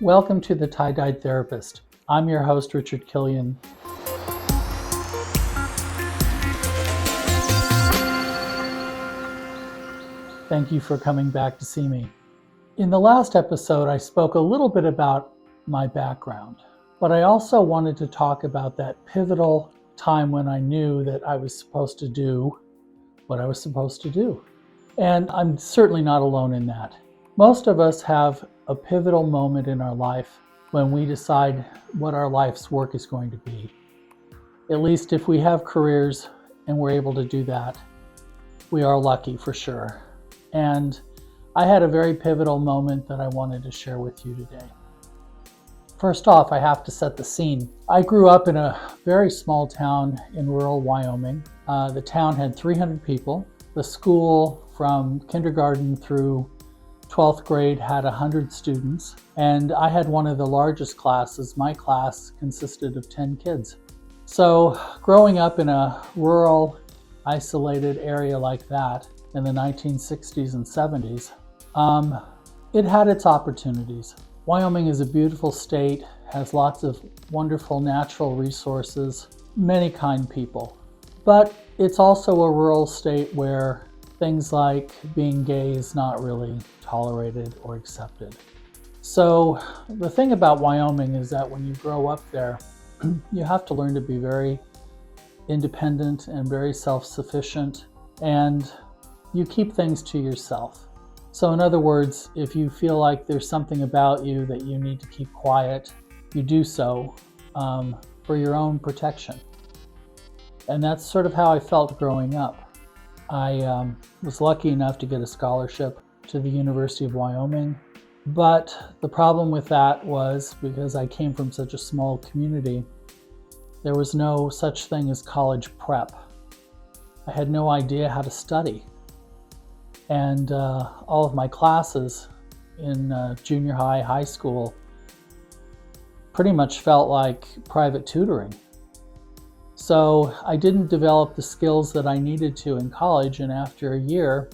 Welcome to the Tie-Dyed Therapist. I'm your host, Richard Killian. Thank you for coming back to see me. In the last episode, I spoke a little bit about my background, but I also wanted to talk about that pivotal time when I knew that I was supposed to do what I was supposed to do. And I'm certainly not alone in that. Most of us have a pivotal moment in our life when we decide what our life's work is going to be. At least if we have careers and we're able to do that, we are lucky for sure. And I had a very pivotal moment that I wanted to share with you today. First off, I have to set the scene. I grew up in a very small town in rural Wyoming. The town had 300 people. The school from kindergarten through 12th grade had 100 students, and I had one of the largest classes. My class consisted of 10 kids. So growing up in a rural, isolated area like that in the 1960s and 70s, it had its opportunities. Wyoming is a beautiful state, has lots of wonderful natural resources, many kind people. But it's also a rural state where things like being gay is not really tolerated or accepted. So the thing about Wyoming is that when you grow up there, you have to learn to be very independent and very self-sufficient, and you keep things to yourself. So in other words, if you feel like there's something about you that you need to keep quiet, you do so for your own protection. And that's sort of how I felt growing up. I was lucky enough to get a scholarship to the University of Wyoming, but the problem with that was because I came from such a small community, there was no such thing as college prep. I had no idea how to study. And all of my classes in junior high, high school pretty much felt like private tutoring. So I didn't develop the skills that I needed to in college, and after a year,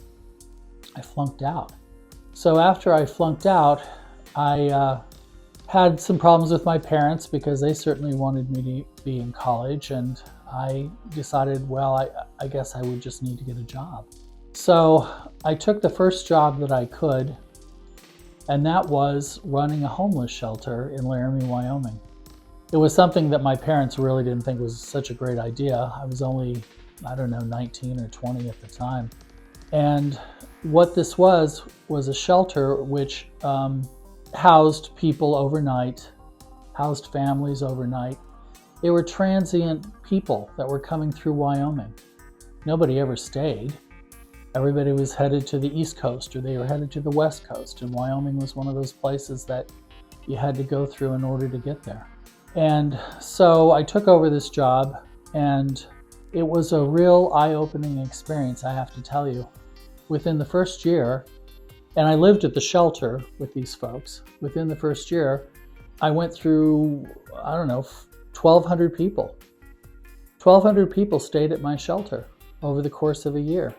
I flunked out. So after I flunked out, I had some problems with my parents because they certainly wanted me to be in college, and I decided, well, I guess I would just need to get a job. So I took the first job that I could, and that was running a homeless shelter in Laramie, Wyoming. It was something that my parents really didn't think was such a great idea. I was only, 19 or 20 at the time. And what this was a shelter which housed people overnight, housed families overnight. They were transient people that were coming through Wyoming. Nobody ever stayed. Everybody was headed to the East Coast or they were headed to the West Coast, and Wyoming was one of those places that you had to go through in order to get there. And so I took over this job, and it was a real eye-opening experience, I have to tell you. Within the first year, and I lived at the shelter with these folks, within the first year, I went through, 1,200 people. 1,200 people stayed at my shelter over the course of a year,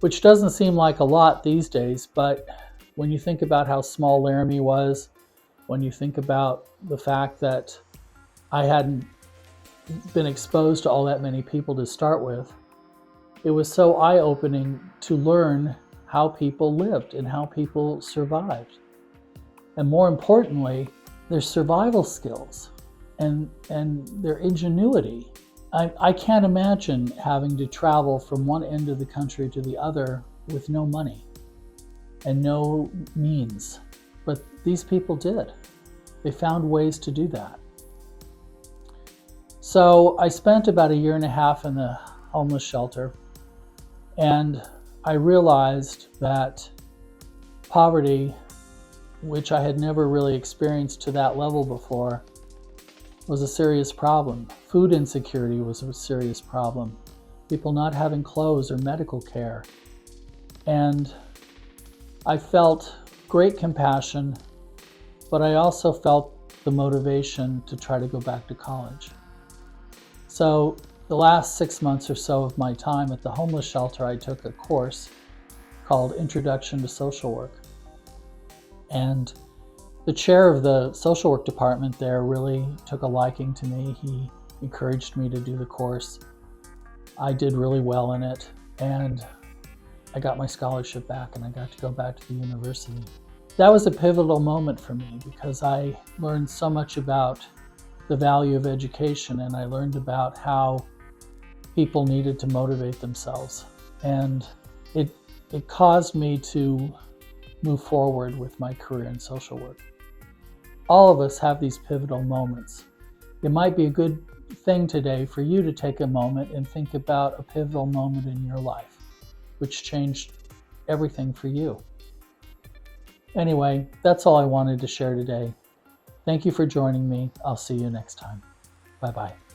which doesn't seem like a lot these days, but when you think about how small Laramie was, when you think about the fact that I hadn't been exposed to all that many people to start with, it was so eye-opening to learn how people lived and how people survived. And more importantly, their survival skills and their ingenuity. I can't imagine having to travel from one end of the country to the other with no money and no means. But these people did. They found ways to do that. So I spent about 1.5 years in the homeless shelter, and I realized that poverty, which I had never really experienced to that level before, was a serious problem. Food insecurity was a serious problem. People not having clothes or medical care. And I felt great compassion, but I also felt the motivation to try to go back to college. So the last 6 months or so of my time at the homeless shelter, I took a course called Introduction to Social Work. And The chair of the social work department there really took a liking to me. He encouraged me to do the course. I did really well in it, and I got my scholarship back and I got to go back to the university. That was a pivotal moment for me because I learned so much about the value of education, and I learned about how people needed to motivate themselves. And it caused me to move forward with my career in social work. All of us have these pivotal moments. It might be a good thing today for you to take a moment and think about a pivotal moment in your life, which changed everything for you. Anyway, that's all I wanted to share today. Thank you for joining me. I'll see you next time. Bye-bye.